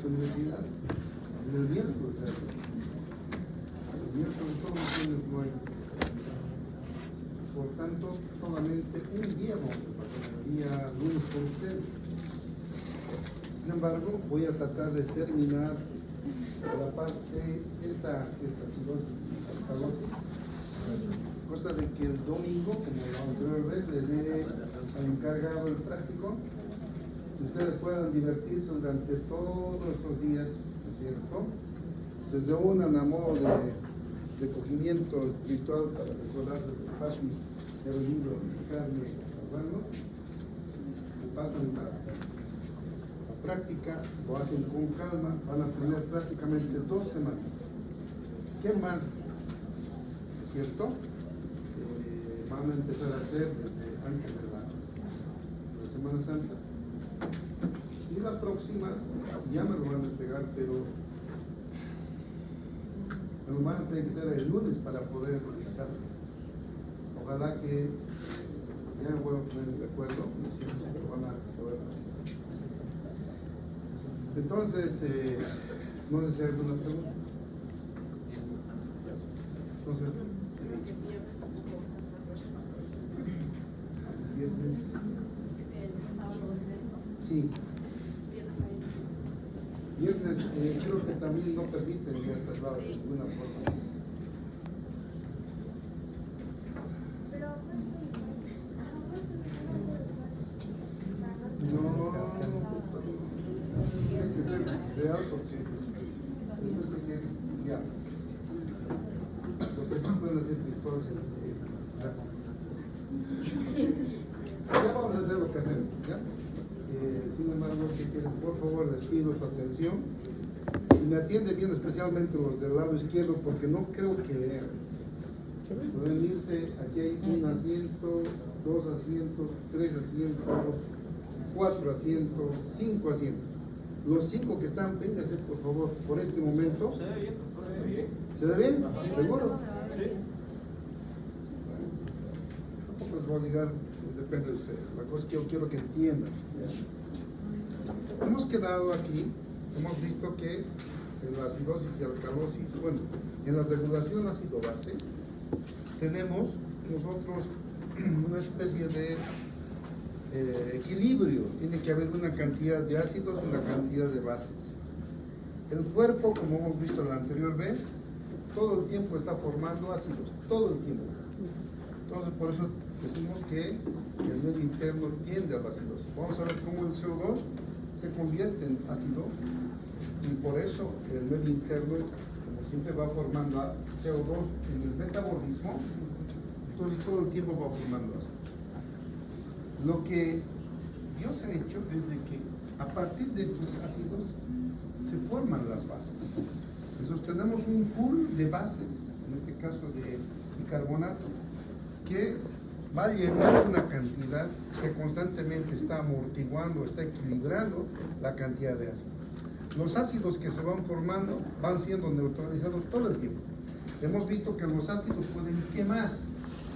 universidad. El miércoles, el miércoles todos los días no hay. Por tanto, solamente un día vamos a pasar, el día lunes con ustedes. Sin embargo, voy a tratar de terminar la parte, esta acidosis, cosa de que el domingo, como la anterior vez, le dé al encargado el práctico, que ustedes puedan divertirse durante todos estos días, ¿no es cierto? Se reúnan a modo de cogimiento espiritual para recordar lo fácil del libro de carne bueno, pasan la práctica, lo hacen con calma, van a tener prácticamente 2 semanas. ¿Qué más? ¿Es cierto? Van a empezar a hacer desde antes de la Semana Santa. Y la próxima ya me lo van a entregar, pero me lo van a tener que hacer el lunes para poder realizarlo. Ojalá que ya me voy a poner de acuerdo, si lo van a poder hacer. Entonces, no sé si hay alguna pregunta. Entonces, sí. Viernes, creo que también no permiten ya traslado de ninguna forma. No, tiene que ser real porque ya. Porque sí pueden hacer pistolas ya vamos a hacer lo que hacemos, ¿ya? Sin embargo, que quieren, por favor, les pido su atención. Y me atiende bien especialmente los del lado izquierdo porque no creo que lean. Pueden irse, aquí hay un asiento, 2 asientos, 3 asientos, 4 asientos, 5 asientos. Los 5 que están, vénganse por favor, por este momento. ¿Se ve bien? ¿Se ve bien? ¿Se ve bien? ¿Seguro? Sí. Tampoco les voy a obligar, depende de ustedes. La cosa es que yo quiero que entiendan. ¿Ya? Hemos quedado aquí, hemos visto que en la acidosis y alcalosis, bueno, en la regulación ácido-base, tenemos nosotros una especie de equilibrio. Tiene que haber una cantidad de ácidos y una cantidad de bases. El cuerpo, como hemos visto la anterior vez, todo el tiempo está formando ácidos, todo el tiempo. Entonces, por eso decimos que el medio interno tiende a la acidosis. Vamos a ver cómo el CO2 se convierte en ácido y por eso el medio interno, como siempre, va formando CO2 en el metabolismo. Entonces, todo el tiempo va formando ácido. Lo que Dios ha hecho es de que a partir de estos ácidos se forman las bases. Entonces tenemos un pool de bases, en este caso de bicarbonato, que va a llenar una cantidad que constantemente está amortiguando, está equilibrando la cantidad de ácido. Los ácidos que se van formando van siendo neutralizados todo el tiempo. Hemos visto que los ácidos pueden quemar,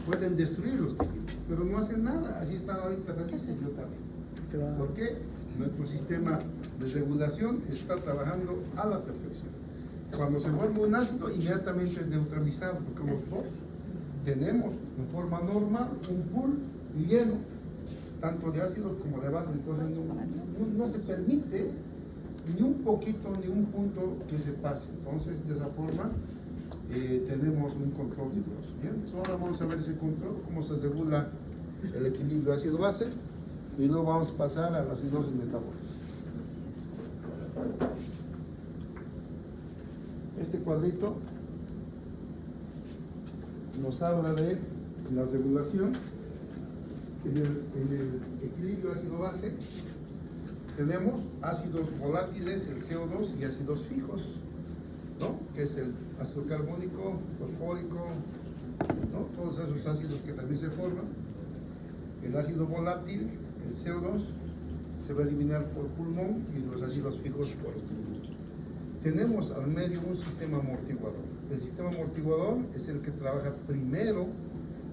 pueden destruir los tejidos, pero no hacen nada. Así están ahorita felices, yo también. ¿Por qué? Nuestro sistema de regulación está trabajando a la perfección. Cuando se forma un ácido, inmediatamente es neutralizado, porque los dos tenemos en forma normal un pool lleno, tanto de ácidos como de base. Entonces no se permite ni un poquito, ni un punto que se pase. Entonces, de esa forma, tenemos un control riguroso. Bien, entonces ahora vamos a ver ese control, cómo se regula el equilibrio ácido-base, y luego vamos a pasar a la acidosis metabólica. Este cuadrito nos habla de la regulación. En el equilibrio ácido-base tenemos ácidos volátiles, el CO2, y ácidos fijos, ¿no? Que es el ácido carbónico, fosfórico, ¿no? Todos esos ácidos que también se forman. El ácido volátil, el CO2, se va a eliminar por pulmón, y los ácidos fijos por el cerebro. Tenemos al medio un sistema amortiguador. El sistema amortiguador es el que trabaja primero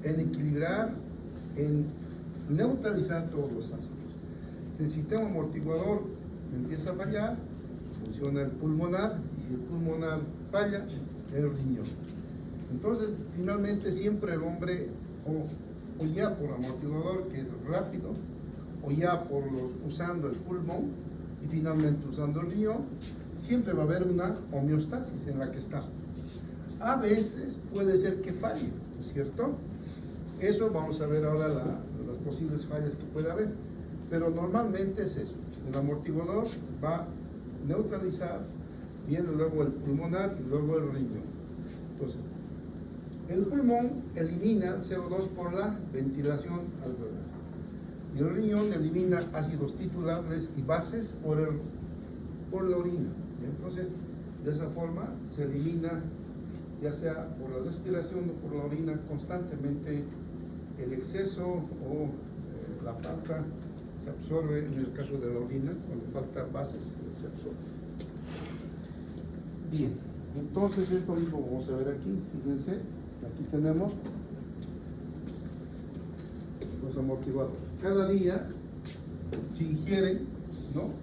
en equilibrar, en neutralizar todos los ácidos. Si el sistema amortiguador empieza a fallar, funciona el pulmonar, y si el pulmonar falla, el riñón. Entonces, finalmente siempre el hombre, o ya por amortiguador, que es rápido, o ya usando el pulmón, y finalmente usando el riñón, siempre va a haber una homeostasis en la que está. A veces puede ser que falle, ¿no es cierto? Eso vamos a ver ahora las posibles fallas que puede haber. Pero normalmente es eso. El amortiguador va a neutralizar, viene luego el pulmonar y luego el riñón. Entonces, el pulmón elimina CO2 por la ventilación alveolar. Y el riñón elimina ácidos titulares y bases por la orina. Entonces, de esa forma se elimina, ya sea por la respiración o por la orina, constantemente el exceso o la falta se absorbe. En el caso de la orina, cuando falta bases, se absorbe. Bien, entonces esto mismo vamos a ver aquí. Fíjense, aquí tenemos los amortiguadores. Cada día se ingieren, ¿no?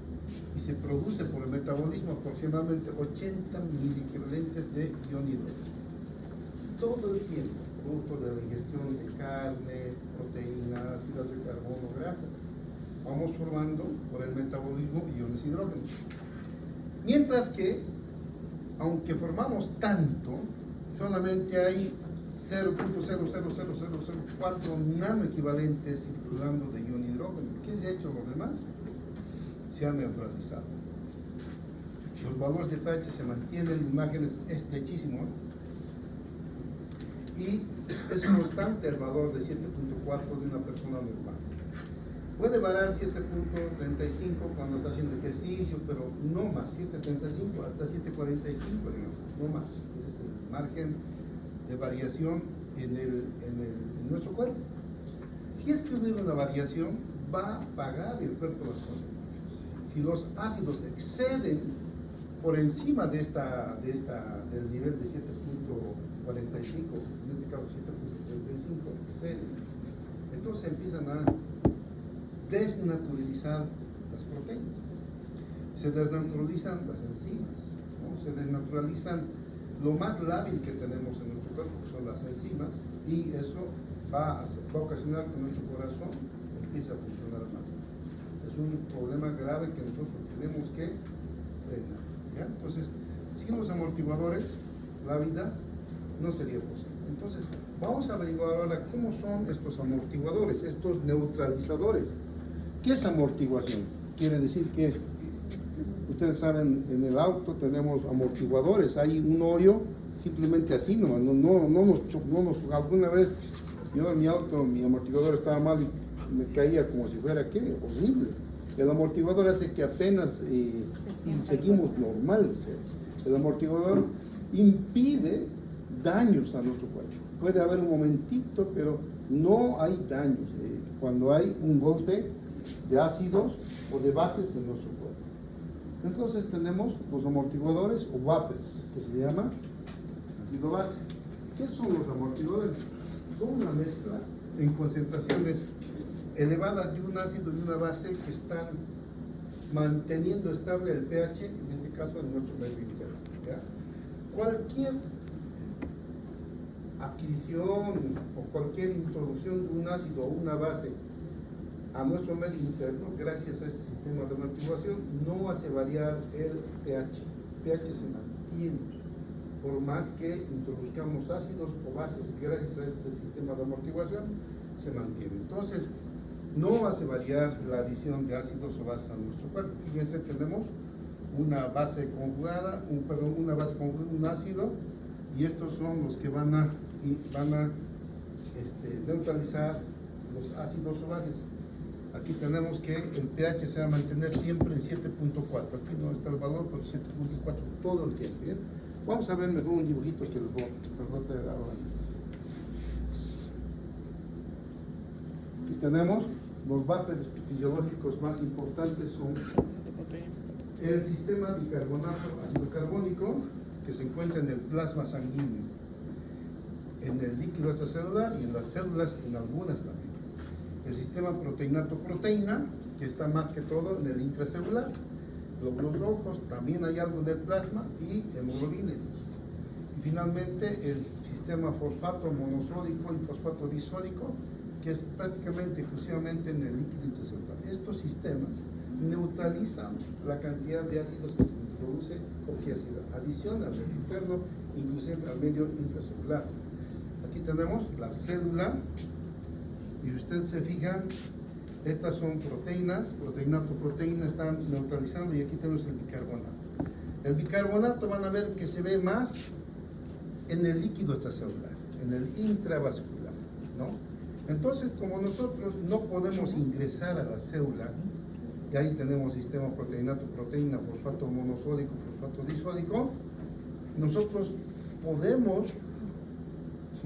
Y se produce por el metabolismo aproximadamente 80 miliequivalentes de ion hidrógeno. Todo el tiempo, producto de la ingestión de carne, proteínas, hidratos de carbono, grasas, vamos formando por el metabolismo iones hidrógeno. Mientras que, aunque formamos tanto, solamente hay 0.00004 nanoequivalentes circulando de ion hidrógeno. ¿Qué se ha hecho los demás? Se han neutralizado. Los valores de pH se mantienen, imágenes estrechísimos, y es constante el valor de 7.4 de una persona normal. Puede variar 7.35 cuando está haciendo ejercicio, pero no más, 7.35 hasta 7.45, digamos, no más. Ese es el margen de variación en nuestro cuerpo. Si es que hubiera una variación, va a pagar el cuerpo las consecuencias. Si los ácidos exceden por encima del nivel de 7.45, en este caso 7.35, exceden, entonces empiezan a desnaturalizar las proteínas. Se desnaturalizan las enzimas, ¿no? Se desnaturalizan lo más lábil que tenemos en nuestro cuerpo, que son las enzimas, y eso va a ocasionar que nuestro corazón empiece a funcionar mal. Es un problema grave que nosotros tenemos que frenar, ¿ya? Entonces, sin los amortiguadores, la vida no sería posible. Entonces, vamos a averiguar ahora cómo son estos amortiguadores, estos neutralizadores. ¿Qué es amortiguación? Quiere decir que, ustedes saben, en el auto tenemos amortiguadores, hay un hoyo simplemente así, no nos alguna vez yo en mi auto, mi amortiguador estaba mal y me caía como si fuera, ¿qué? Horrible. El amortiguador hace que apenas y seguimos normal. El amortiguador impide daños a nuestro cuerpo. Puede haber un momentito, pero no hay daños cuando hay un golpe de ácidos o de bases en nuestro cuerpo. Entonces tenemos los amortiguadores o buffers, que se llama ácido-base. ¿Qué son los amortiguadores? Son una mezcla en concentraciones elevadas de un ácido y una base que están manteniendo estable el pH, en este caso en nuestro medio interno, ¿ya? Cualquier adquisición o cualquier introducción de un ácido o una base a nuestro medio interno, gracias a este sistema de amortiguación, no hace variar el pH. El pH se mantiene, por más que introduzcamos ácidos o bases, gracias a este sistema de amortiguación, se mantiene. Entonces, no hace variar la adición de ácidos o bases a nuestro cuerpo. Fíjense, tenemos una base conjugada, un ácido, y estos son los que van a neutralizar los ácidos o bases. Aquí tenemos que el pH se va a mantener siempre en 7.4. Aquí no está el valor, pero 7.4 todo el tiempo. ¿Bien? Vamos a ver mejor un dibujito que les voy a traer ahora. Aquí tenemos los buffers fisiológicos más importantes, son el sistema bicarbonato ácido carbónico, que se encuentra en el plasma sanguíneo, en el líquido extracelular y en las células, en algunas también. El sistema proteínato-proteína, que está más que todo en el intracelular, glóbulos rojos, también hay algo en el plasma y hemoglobina. Y finalmente el sistema fosfato monosódico y fosfato disódico, que es prácticamente exclusivamente en el líquido intracelular. Estos sistemas neutralizan la cantidad de ácidos que se introduce o que se adiciona al medio interno, inclusive al medio intracelular. Aquí tenemos la célula y usted se fija, estas son proteínas, proteínato, proteína están neutralizando y aquí tenemos el bicarbonato. El bicarbonato van a ver que se ve más en el líquido extracelular, en el intravascular, ¿no? Entonces, como nosotros no podemos ingresar a la célula, y ahí tenemos sistema proteínato, proteína, fosfato monosódico, fosfato disódico, nosotros podemos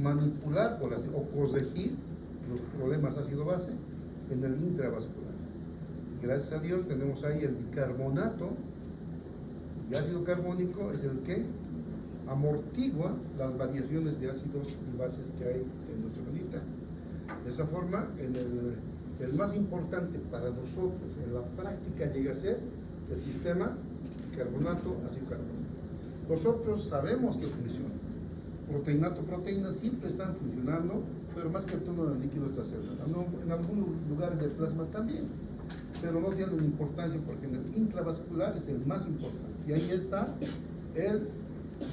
manipular o corregir los problemas ácido-base en el intravascular. Y gracias a Dios tenemos ahí el bicarbonato, y ácido carbónico es el que amortigua las variaciones de ácidos y bases que hay en nuestro planeta. De esa forma, el más importante para nosotros en la práctica llega a ser el sistema carbonato, ácido carbónico. Nosotros sabemos que funciona. Proteínato, proteínas siempre están funcionando, pero más que todo en el líquido extracelular. En algunos lugares del plasma también, pero no tienen importancia porque en el intravascular es el más importante. Y ahí está el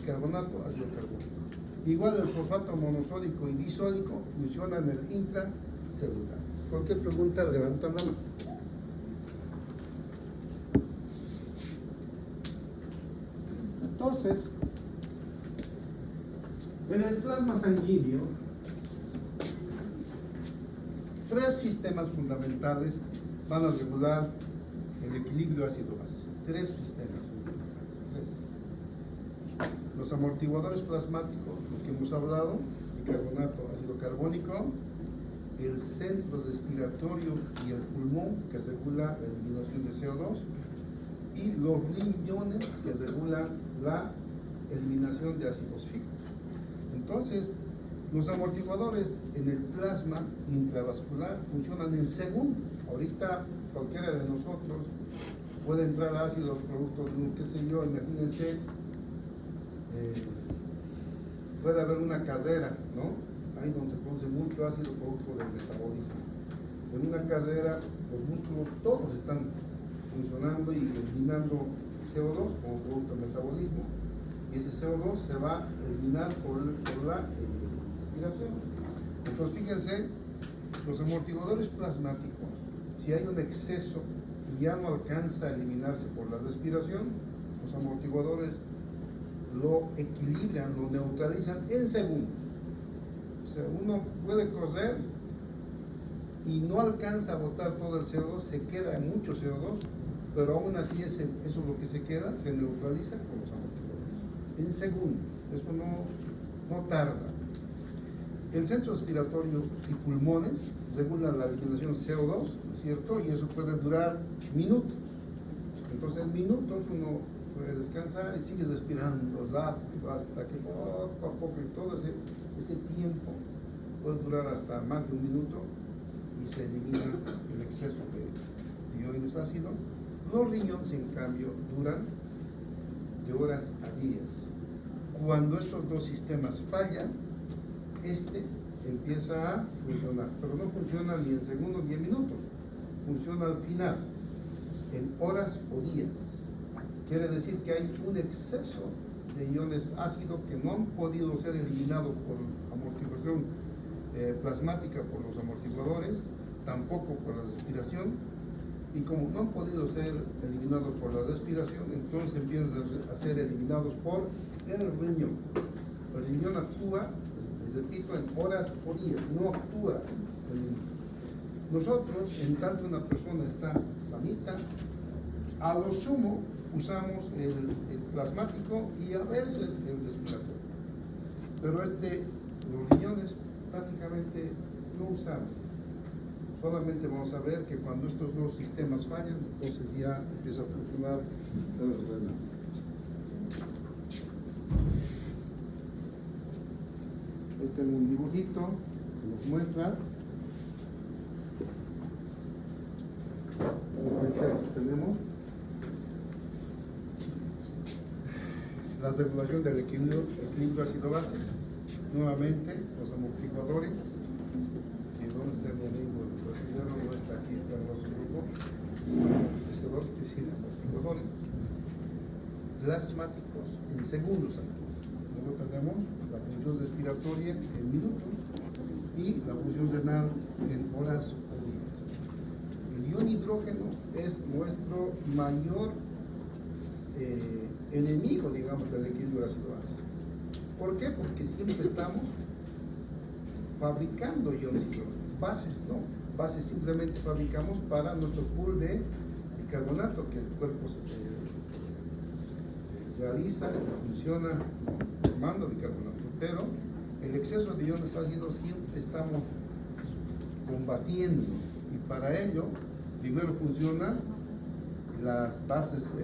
carbonato, ácido carbónico. Igual el fosfato monosódico y disódico funcionan en el intracelular. Cualquier pregunta, levantan la mano. Entonces, en el plasma sanguíneo, tres sistemas fundamentales van a regular el equilibrio ácido-base. Tres sistemas fundamentales, tres. Los amortiguadores plasmáticos, los que hemos hablado, bicarbonato, ácido carbónico, el centro respiratorio y el pulmón, que regula la eliminación de CO2, y los riñones, que regulan la eliminación de ácidos fijos. Entonces, los amortiguadores en el plasma intravascular funcionan en segundos. Ahorita cualquiera de nosotros puede entrar ácidos producto de un, qué sé yo, imagínense, puede haber una casera, ¿no? Ahí donde se produce mucho ácido producto del metabolismo. En una casera los músculos todos están funcionando y eliminando CO2 como producto del metabolismo, y ese CO2 se va a eliminar por la respiración. Entonces fíjense, los amortiguadores plasmáticos, si hay un exceso y ya no alcanza a eliminarse por la respiración, los amortiguadores lo equilibran, lo neutralizan en segundos. O sea, uno puede correr y no alcanza a botar todo el CO2, se queda mucho CO2, pero aún así eso es lo que se queda, se neutraliza con los amortiguadores en segundos. Eso no tarda. El centro respiratorio y pulmones regulan la eliminación de CO2, ¿no es cierto? Y eso puede durar minutos. Entonces en minutos uno puede descansar y sigue respirando rápido hasta que poco a poco, y todo ese tiempo puede durar hasta más de un minuto y se elimina el exceso de iones ácidos. Los riñones, en cambio, duran de horas a días. Cuando estos dos sistemas fallan, empieza a funcionar, pero no funciona ni en segundos ni en minutos, funciona al final, en horas o días. Quiere decir que hay un exceso de iones ácidos que no han podido ser eliminados por amortiguación plasmática por los amortiguadores, tampoco por la respiración, y como no han podido ser eliminados por la respiración, entonces empiezan a ser eliminados por el riñón. El riñón actúa, les repito, en horas o días, no actúa en minutos. Nosotros, en tanto una persona está sanita, a lo sumo usamos el plasmático y a veces el respiratorio. Pero los riñones prácticamente no usamos. Solamente vamos a ver que cuando estos dos sistemas fallan, entonces ya empieza a funcionar el riñón. Ahí tengo un dibujito que nos muestra. Aquí tenemos la regulación del equilibrio ácido-base. Nuevamente, los amortiguadores. ¿Dónde está mi amigo? El presidente no está aquí, está en nuestro grupo. Este dos que sí, amortiguadores plasmáticos en segundos. Luego tenemos la función respiratoria en minutos y la función renal en horas o días. El ion hidrógeno es nuestro mayor enemigo, digamos, del equilibrio ácido-base. ¿Por qué? Porque siempre estamos fabricando iones hidrógenos. Bases no, bases simplemente fabricamos para nuestro pool de bicarbonato que el cuerpo se realiza y funciona formando bicarbonato, pero el exceso de iones ácidos siempre estamos combatiendo, y para ello primero funcionan las bases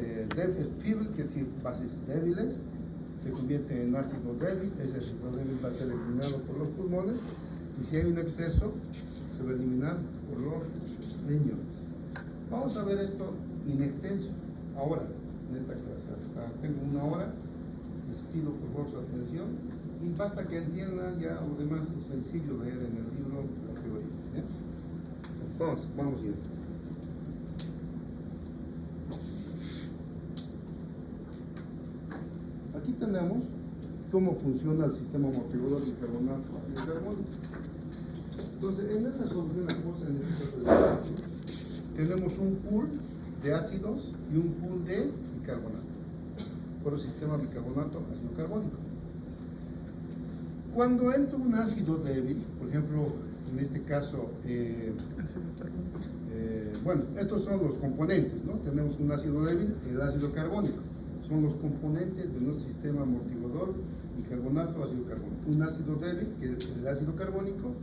feeble, que es decir, bases débiles, se convierte en ácido débil, ese ácido débil va a ser eliminado por los pulmones, y si hay un exceso se va a eliminar por los riñones. Vamos a ver esto in extenso ahora en esta clase. Hasta tengo 1 hora, les pido por favor su atención y basta que entiendan, ya lo demás es sencillo leer en el libro la teoría, ¿ya? Entonces, vamos bien. Aquí tenemos cómo funciona el sistema amortiguador de bicarbonato y carbónico. Entonces, en esa solución acuosa tenemos un pool de ácidos y un pool de bicarbonato. Por el sistema bicarbonato ácido carbónico. Cuando entra un ácido débil, por ejemplo, en este caso, bueno, estos son los componentes, ¿no? Tenemos un ácido débil, el ácido carbónico. Son los componentes de nuestro sistema amortiguador, bicarbonato, ácido carbónico. Un ácido débil, que es el ácido carbónico,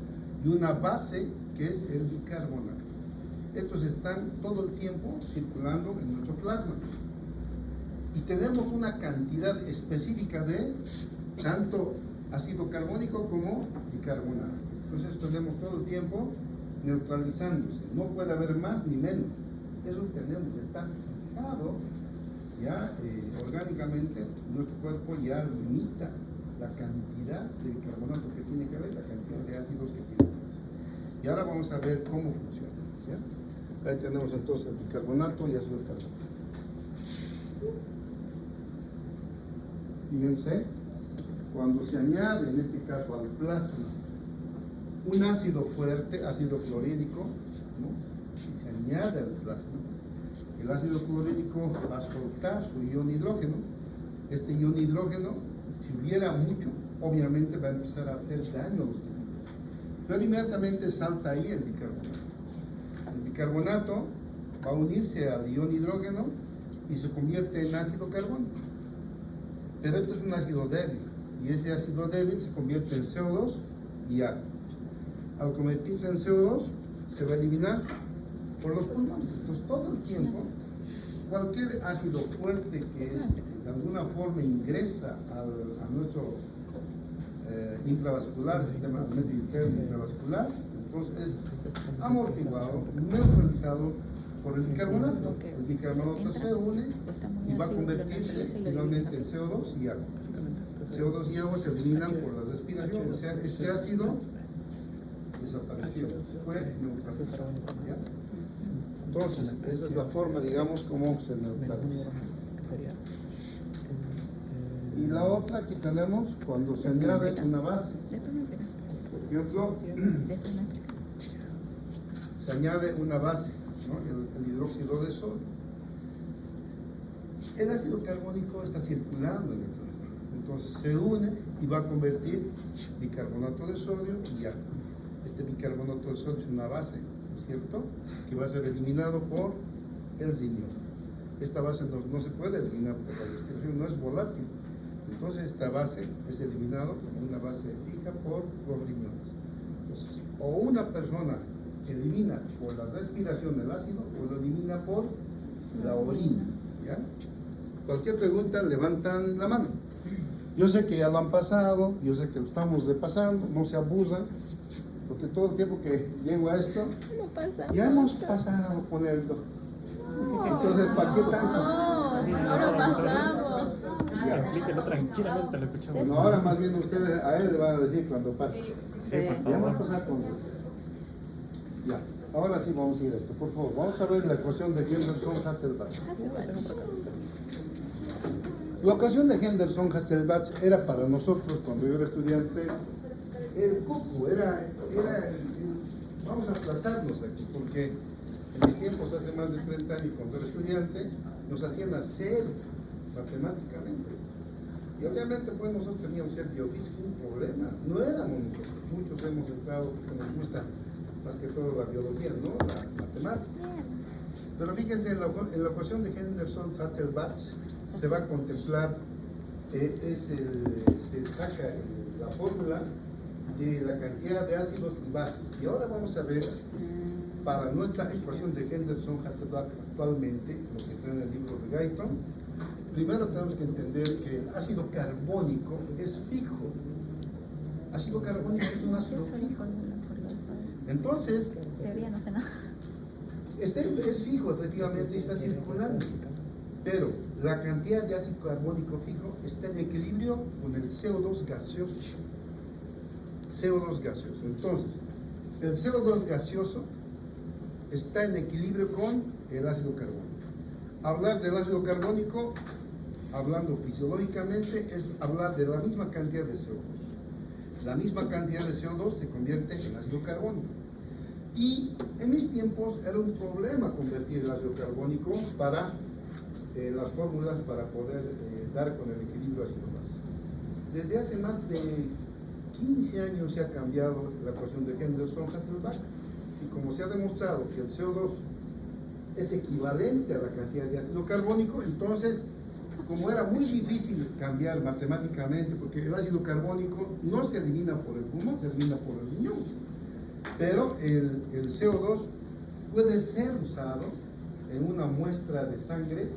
y una base, que es el bicarbonato. Estos están todo el tiempo circulando en nuestro plasma. Y tenemos una cantidad específica de tanto ácido carbónico como bicarbonato. Entonces tenemos todo el tiempo neutralizándose. No puede haber más ni menos. Eso tenemos, está fijado ya orgánicamente. Nuestro cuerpo ya limita la cantidad de bicarbonato que tiene que haber, la cantidad de ácidos que tiene que haber. Y ahora vamos a ver cómo funciona, ¿ya? Ahí tenemos entonces el bicarbonato y ácido carbónico. Fíjense, cuando se añade, en este caso al plasma, un ácido fuerte, ácido clorhídrico, ¿no? Si se añade al plasma, el ácido clorhídrico va a soltar su ion hidrógeno. Este ion hidrógeno, si hubiera mucho, obviamente va a empezar a hacer daño a los tejidos. Pero inmediatamente salta ahí el bicarbonato. El bicarbonato va a unirse al ion hidrógeno y se convierte en ácido carbónico. Pero esto es un ácido débil, y ese ácido débil se convierte en CO2 y agua. Al convertirse en CO2, se va a eliminar por los pulmones. Entonces, todo el tiempo, cualquier ácido fuerte que de alguna forma ingresa a nuestro intravascular, el sistema medio interno intravascular, entonces es amortiguado, neutralizado por el bicarbonato. El bicarbonato se une y va a convertirse finalmente en CO2 y agua. CO2 y agua se eliminan por la respiración, o sea, este ácido desapareció, fue neutralizado, ¿ya? Entonces, esa es la forma, digamos, como se neutraliza. Y la otra, aquí tenemos cuando se añade una base. Por ejemplo, se añade una base, ¿no? El hidróxido de sodio. El ácido carbónico está circulando en el plasma. Entonces se une y va a convertir bicarbonato de sodio y agua. Este bicarbonato de sodio es una base, ¿no es cierto?, que va a ser eliminado por el riñón. Esta base no se puede eliminar por la respiración, no es volátil. Entonces esta base es eliminada como una base fija por los riñones. Entonces, o una persona elimina por la respiración el ácido o lo elimina por la orina, ¿ya? Cualquier pregunta, levantan la mano. Yo sé que ya lo han pasado, yo sé que lo estamos repasando, no se abusan, porque todo el tiempo que llego a esto, ya hemos pasado por el doctor. Entonces, ¿para qué tanto? No lo pasamos. Ya. que no tranquilamente lo escuchamos. No, ahora más bien ustedes a él le van a decir cuando pase. Sí, por Ya vamos a favor. pasar con... Ya, ahora sí vamos a ir a esto, por favor. Vamos a ver la ecuación de Henderson-Hasselbalch. La ecuación de Henderson-Hasselbalch era para nosotros, cuando yo era estudiante, el cuco, vamos a aplazarnos aquí, porque en mis tiempos, hace más de 30 años, cuando era estudiante, nos hacían hacer matemáticamente esto. Y obviamente, pues nosotros teníamos el biofísico un problema, no éramos nosotros, muchos hemos entrado porque nos gusta más que todo la biología, ¿no? La matemática. Pero fíjense, en la ecuación de Henderson-Hasselbalch se va a contemplar, se saca la fórmula de la cantidad de ácidos y bases. Y ahora vamos a ver, para nuestra ecuación de Henderson-Hasselbalch actualmente, lo que está en el libro de Guyton, primero tenemos que entender que el ácido carbónico es fijo. Ácido carbónico es un ácido fijo. Entonces, teoría no sé nada. es fijo, efectivamente, está circulando. Pero la cantidad de ácido carbónico fijo está en equilibrio con el CO2 gaseoso. CO2 gaseoso. Entonces, el CO2 gaseoso está en equilibrio con el ácido carbónico. Hablar del ácido carbónico, hablando fisiológicamente, es hablar de la misma cantidad de CO2. La misma cantidad de CO2 se convierte en ácido carbónico. Y en mis tiempos era un problema convertir el ácido carbónico para las fórmulas para poder dar con el equilibrio ácido-base. Desde hace más de 15 años se ha cambiado la ecuación de Henderson-Hasselbalch, y como se ha demostrado que el CO2 es equivalente a la cantidad de ácido carbónico, entonces, como era muy difícil cambiar matemáticamente, porque el ácido carbónico no se elimina por el pulmón, se elimina por el riñón, pero el CO2 puede ser usado en una muestra de sangre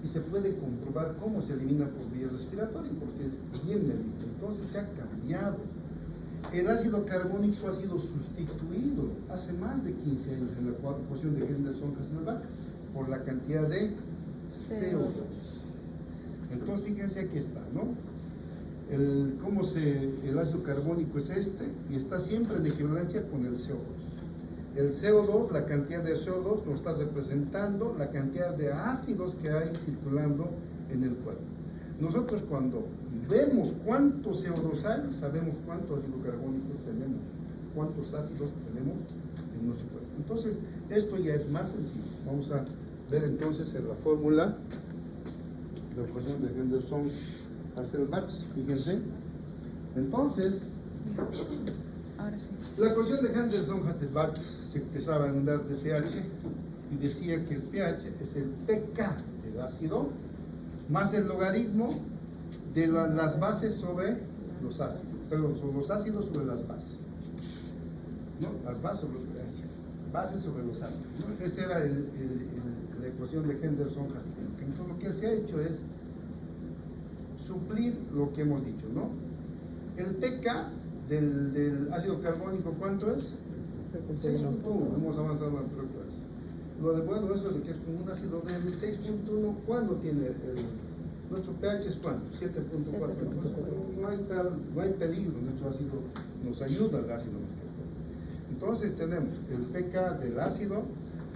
y se puede comprobar cómo se elimina por vía respiratoria, porque es bien médico. Entonces se ha cambiado. El ácido carbónico ha sido sustituido hace más de 15 años en la ecuación de Henderson-Hasselbalch por la cantidad de CO2. Entonces fíjense, aquí está, ¿no? El ácido carbónico es este y está siempre en equivalencia con el CO2. El CO2, la cantidad de CO2 nos está representando la cantidad de ácidos que hay circulando en el cuerpo. Nosotros cuando vemos cuánto CO2 hay, sabemos cuánto ácido carbónico tenemos, cuántos ácidos tenemos en nuestro cuerpo. Entonces, esto ya es más sencillo. Vamos a ver entonces en la fórmula de la ecuación de Henderson-Hasselbalch. Fíjense. Entonces, Ahora sí. la ecuación de Henderson-Hasselbalch se expresaba en unidades de pH y decía que el pH es el pK del ácido más el logaritmo de las bases sobre los ácidos, perdón, sobre los ácidos sobre las bases, ¿no? Las bases sobre los pH, bases sobre los ácidos, ¿no? Esa era la ecuación de Henderson-Hasselbalch. Entonces lo que se ha hecho es suplir lo que hemos dicho, ¿no? El pK del ácido carbónico, ¿cuánto es? 6.1, hemos avanzado en la anterior clase. Lo de bueno, eso de que es como un ácido de 6.1, ¿cuándo tiene nuestro pH es cuánto? 7.4. No hay peligro, nuestro ácido nos ayuda al ácido más que todo. Entonces tenemos el pK del ácido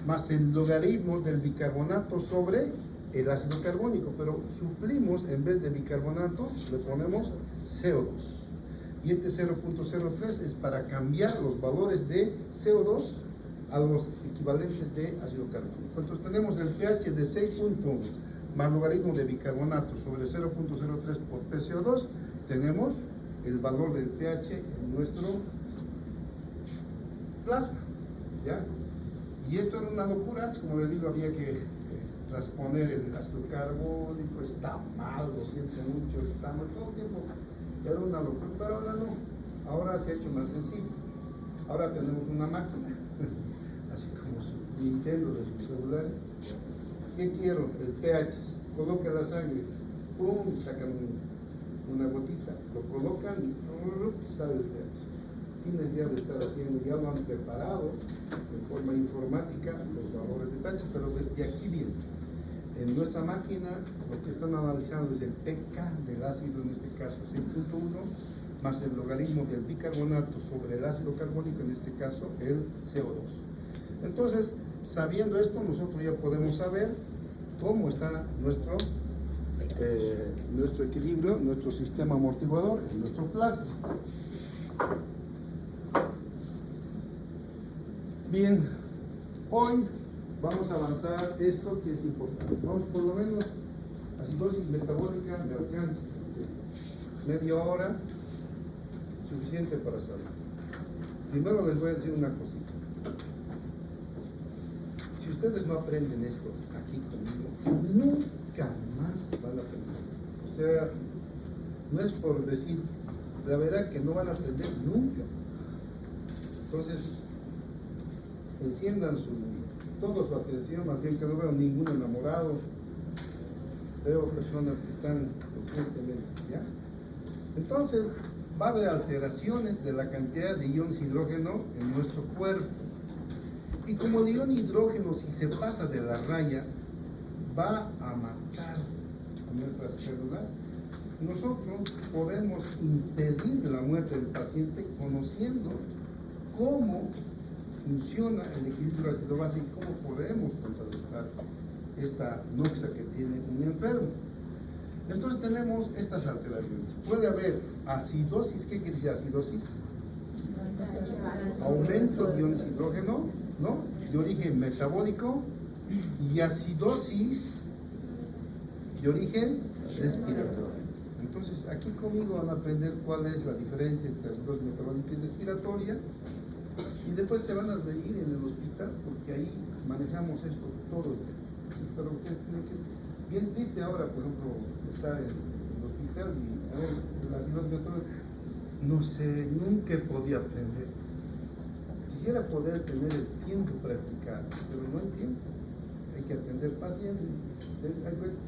más el logaritmo del bicarbonato sobre el ácido carbónico, pero suplimos, en vez de bicarbonato, le ponemos CO2. Y este 0.03 es para cambiar los valores de CO2 a los equivalentes de ácido carbónico. Entonces tenemos el pH de 6.1 más logaritmo de bicarbonato sobre 0.03 por PCO2, tenemos el valor del pH en nuestro plasma, ¿ya? Y esto era una locura. Antes, como les digo, había que transponer el ácido carbónico, está mal, lo siento mucho, está mal, todo el tiempo era una locura, pero ahora no, ahora se ha hecho más sencillo. Ahora tenemos una máquina, así como su Nintendo de sus celulares. ¿Qué quiero? El pH, coloca la sangre, pum, sacan una gotita, lo colocan y sale el pH. Sin necesidad de estar haciendo, ya lo han preparado de forma informática los valores de pH, pero de aquí viene. En nuestra máquina lo que están analizando es el pK del ácido, en este caso 6.1, más el logaritmo del bicarbonato sobre el ácido carbónico, en este caso el CO2. Entonces, sabiendo esto, nosotros ya podemos saber cómo está nuestro equilibrio, nuestro sistema amortiguador, nuestro plasma. Bien, hoy vamos a avanzar esto que es importante. Vamos por lo menos acidosis metabólica de alcance. Media hora, suficiente para saber. Primero les voy a decir una cosita. Si ustedes no aprenden esto aquí conmigo, nunca más van a aprender. O sea, no es por decir, la verdad que no van a aprender nunca. Entonces, enciendan toda su atención, más bien que no veo ningún enamorado, veo personas que están conscientemente, ¿ya? Entonces, va a haber alteraciones de la cantidad de iones hidrógeno en nuestro cuerpo. Y como el ion hidrógeno, si se pasa de la raya, va a matar a nuestras células, nosotros podemos impedir la muerte del paciente conociendo cómo funciona el equilibrio ácido-base y cómo podemos contrarrestar esta noxa que tiene un enfermo. Entonces tenemos estas alteraciones. Puede haber acidosis. ¿Qué quiere decir acidosis? Aumento de iones hidrógeno, ¿no? De origen metabólico, y acidosis de origen respiratorio. Entonces aquí conmigo van a aprender cuál es la diferencia entre acidosis metabólica y respiratoria, y después se van a reír en el hospital porque ahí manejamos esto todo el tiempo. Pero bien triste ahora, por ejemplo, estar en el hospital y a ver, la acidosis metabólica, no sé, nunca he podido aprender. Quisiera poder tener el tiempo para practicar, pero no hay tiempo. Hay que atender pacientes.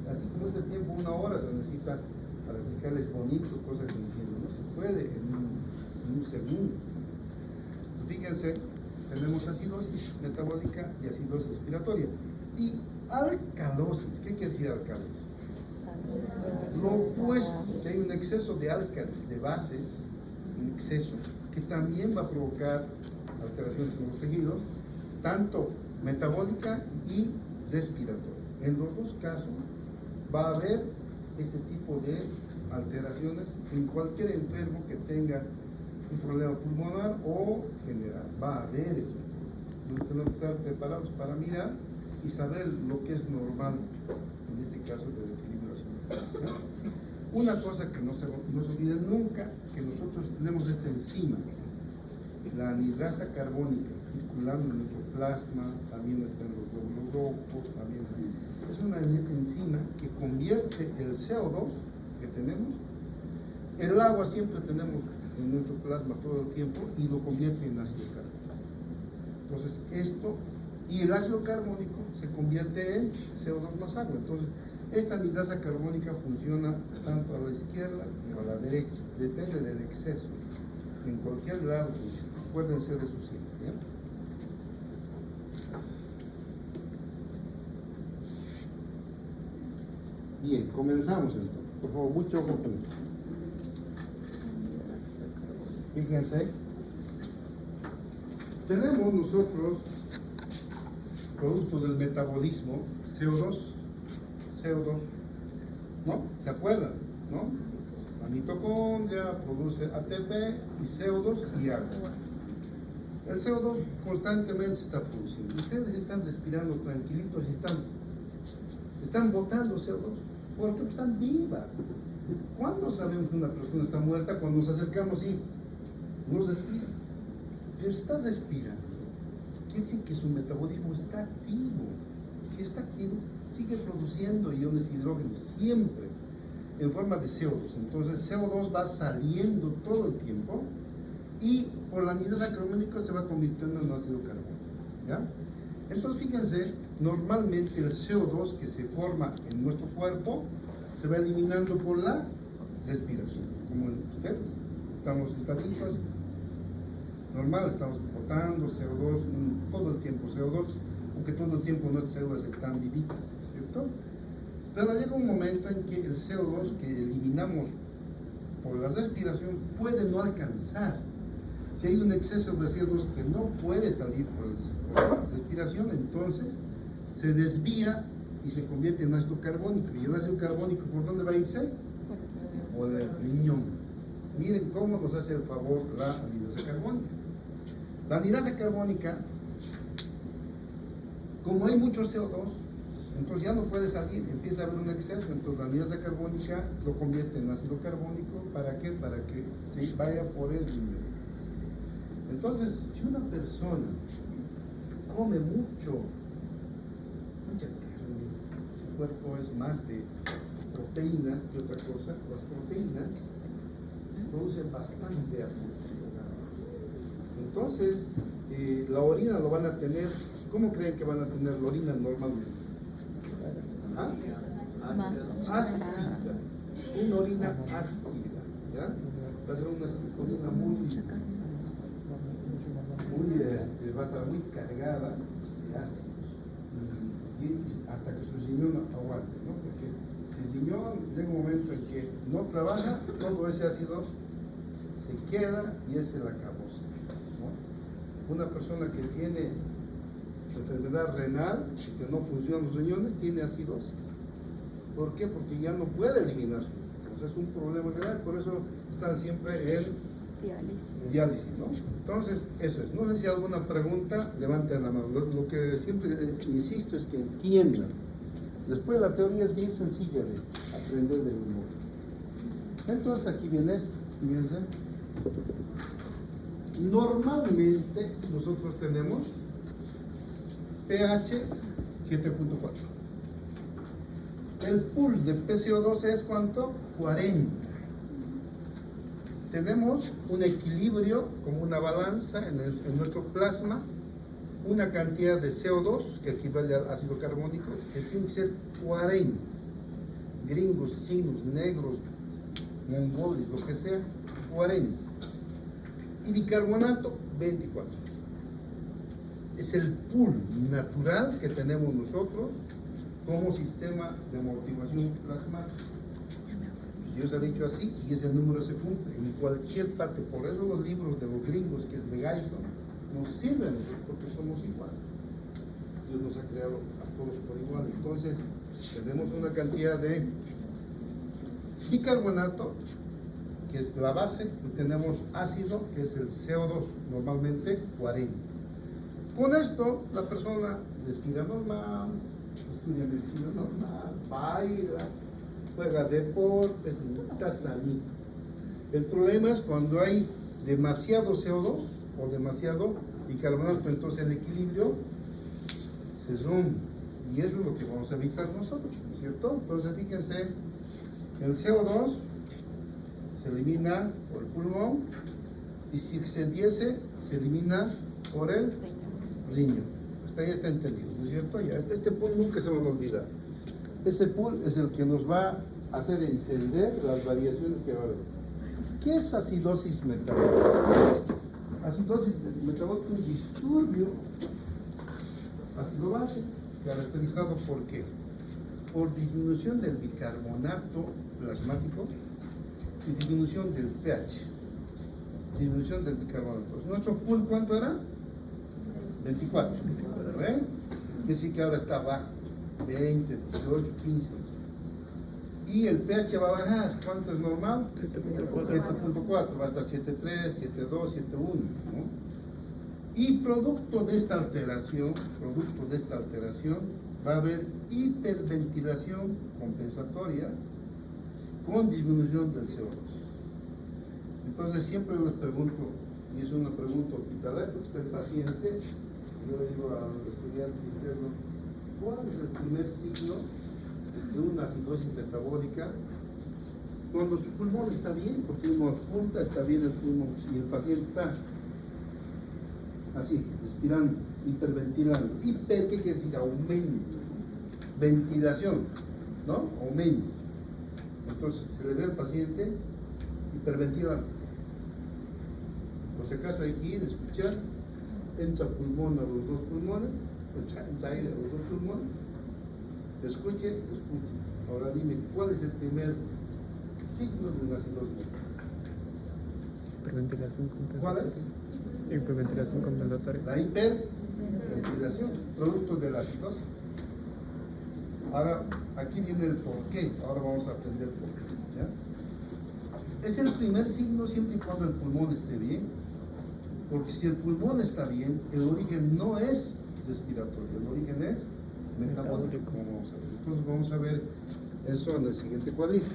Así como este tiempo, 1 hora se necesita para explicarles bonito, cosas que no entienden. No se puede en un segundo. Fíjense, tenemos acidosis metabólica y acidosis respiratoria. Y alcalosis, ¿qué quiere decir alcalosis? Lo opuesto, que hay un exceso de álcalis, de bases, un exceso, que también va a provocar alteraciones en los tejidos, tanto metabólica y respiratoria. En los dos casos va a haber este tipo de alteraciones en cualquier enfermo que tenga un problema pulmonar o general. Va a haber esto. Tenemos que estar preparados para mirar y saber lo que es normal, en este caso del equilibrio ácido-base. Una cosa que no se olvide nunca, que nosotros tenemos esta enzima, la anhidrasa carbónica, circulando en nuestro plasma, también está en los glóbulos rojos, también. Es una enzima que convierte el CO2 que tenemos, el agua siempre tenemos en nuestro plasma todo el tiempo, y lo convierte en ácido carbónico. Entonces esto, y el ácido carbónico se convierte en CO2 más agua. Entonces esta anhidrasa carbónica funciona tanto a la izquierda como a la derecha, depende del exceso. En cualquier grado, acuérdense de eso siempre, ¿ya? Bien, comenzamos entonces. Por favor, mucho ojo con esto. Fíjense, tenemos nosotros producto del metabolismo CO2, ¿no? ¿Se acuerdan? ¿No? La mitocondria produce ATP y CO2 y agua. El CO2 constantemente se está produciendo. Ustedes están respirando tranquilitos y están botando CO2 porque están vivas. ¿Cuándo sabemos que una persona está muerta? Cuando nos acercamos y no respira. Pero está respirando. Quiere decir que su metabolismo está activo. Si está activo, sigue produciendo iones de hidrógeno siempre en forma de CO2. Entonces CO2 va saliendo todo el tiempo y por la anhidrasa carbónica se va convirtiendo en ácido carbónico, ¿ya? Entonces fíjense, normalmente el CO2 que se forma en nuestro cuerpo se va eliminando por la respiración, como en ustedes. Estamos sentaditos, normal, estamos botando CO2 todo el tiempo, CO2, porque todo el tiempo nuestras células están vivitas, ¿no es cierto? Pero llega un momento en que el CO2 que eliminamos por la respiración puede no alcanzar. Si hay un exceso de CO2 que no puede salir por la respiración, entonces se desvía y se convierte en ácido carbónico. ¿Y el ácido carbónico por dónde va a irse? Por el riñón. Miren cómo nos hace el favor la anhidrasa carbónica. La anhidrasa carbónica, como hay mucho CO2, entonces ya no puede salir, empieza a haber un exceso, entonces la anhidrasa carbónica lo convierte en ácido carbónico. ¿Para qué? Para que se vaya por el riñón. Entonces, si una persona come mucha carne, su cuerpo es más de proteínas que otra cosa, las proteínas producen bastante ácido. Entonces, la orina lo van a tener. ¿Cómo creen que van a tener la orina normalmente? ¿Ah? Ácida. Una orina ácida. ¿Ya? Va a ser una orina va a estar muy cargada de ácidos. Y hasta que su riñón aguante, ¿no? Porque si el riñón llega un momento en que no trabaja, todo ese ácido se queda y es el acabose, ¿no? Una persona que tiene enfermedad renal, que no funcionan los riñones, tiene acidosis. ¿Por qué? Porque ya no puede eliminar su riñón. Entonces es un problema grave, por eso están siempre en diálisis, ¿no? Entonces, eso es. No sé si hay alguna pregunta, levanten la mano. Lo que siempre insisto es que entiendan. Después la teoría es bien sencilla de aprender de memoria. Entonces aquí viene esto, fíjense. Normalmente nosotros tenemos pH 7.4. El pool de PCO2 es ¿cuánto? 40. Tenemos un equilibrio como una balanza en nuestro plasma, una cantidad de CO2 que equivale al ácido carbónico que tiene que ser 40. Gringos, chinos, negros, mongoles, lo que sea, 40. Y bicarbonato, 24. Es el pool natural que tenemos nosotros como sistema de amortiguación plasmática. Dios ha dicho así y ese número se cumple en cualquier parte. Por eso los libros de los gringos, que es de Guyton, nos sirven porque somos iguales. Dios nos ha creado a todos por igual. Entonces, tenemos una cantidad de bicarbonato, que es la base, y tenemos ácido, que es el CO2, normalmente 40. Con esto, la persona respira normal, estudia medicina normal, baila, juega deportes, está sanito. El problema es cuando hay demasiado CO2 o demasiado bicarbonato, entonces el equilibrio se rompe. Y eso es lo que vamos a evitar nosotros, ¿no es cierto? Entonces fíjense, el CO2 se elimina por el pulmón y si excediese se elimina por el riñón. Hasta ahí está entendido, ¿no es cierto? Ya, este pool nunca se va a olvidar. Ese pool es el que nos va a hacer entender las variaciones que va a haber. ¿Qué es acidosis metabólica? Acidosis metabólica es un disturbio ácido-base caracterizado por ¿qué? Por disminución del bicarbonato plasmático y disminución del pH. Disminución del bicarbonato. ¿Nuestro pool cuánto era? 24. ¿Ven? Quiere decir que ahora está bajo. 20, 18, 15. Y el pH va a bajar. ¿Cuánto es normal? 7.4. Va a estar 7.3, 7.2, 7.1. ¿no? Y producto de esta alteración, va a haber hiperventilación compensatoria con disminución del CO2. Entonces siempre les pregunto, y es una pregunta hospitalaria porque está el paciente, yo le digo al estudiante interno, ¿cuál es el primer signo de una acidosis metabólica? Cuando su pulmón está bien, porque uno oculta, está bien el pulmón, y el paciente está así, respirando, hiperventilando. Hiper, ¿qué quiere decir? Aumento. Ventilación, ¿no? Aumento. Entonces, se le ve al paciente hiperventilando. Por si acaso hay que ir a escuchar, entra pulmón a los dos pulmones, entra aire a los dos pulmones, Escuche. Ahora dime, ¿cuál es el primer signo de una acidosis? Hiperventilación compensatoria. ¿Cuál es? Hiperventilación compensatoria. La hiperventilación, producto de la acidosis. Ahora, aquí viene el porqué. Ahora vamos a aprender por qué. ¿Ya? Es el primer signo siempre y cuando el pulmón esté bien. Porque si el pulmón está bien, el origen no es respiratorio, el origen es metabólico, como vamos a ver. Entonces vamos a ver eso en el siguiente cuadrito.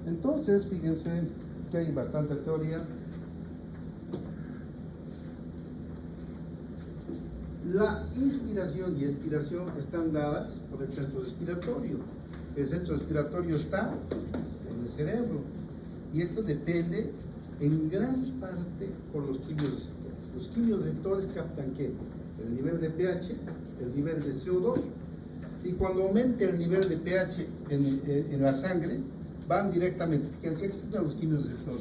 Entonces, fíjense que hay bastante teoría. La inspiración y expiración están dadas por el centro respiratorio. El centro respiratorio está en el cerebro. Y esto depende en gran parte por los quimiorreceptores. Los quimiorreceptores captan ¿qué? El nivel de pH, el nivel de CO2. Y cuando aumente el nivel de pH en la sangre, van directamente. Fíjense que están los quimiorreceptores.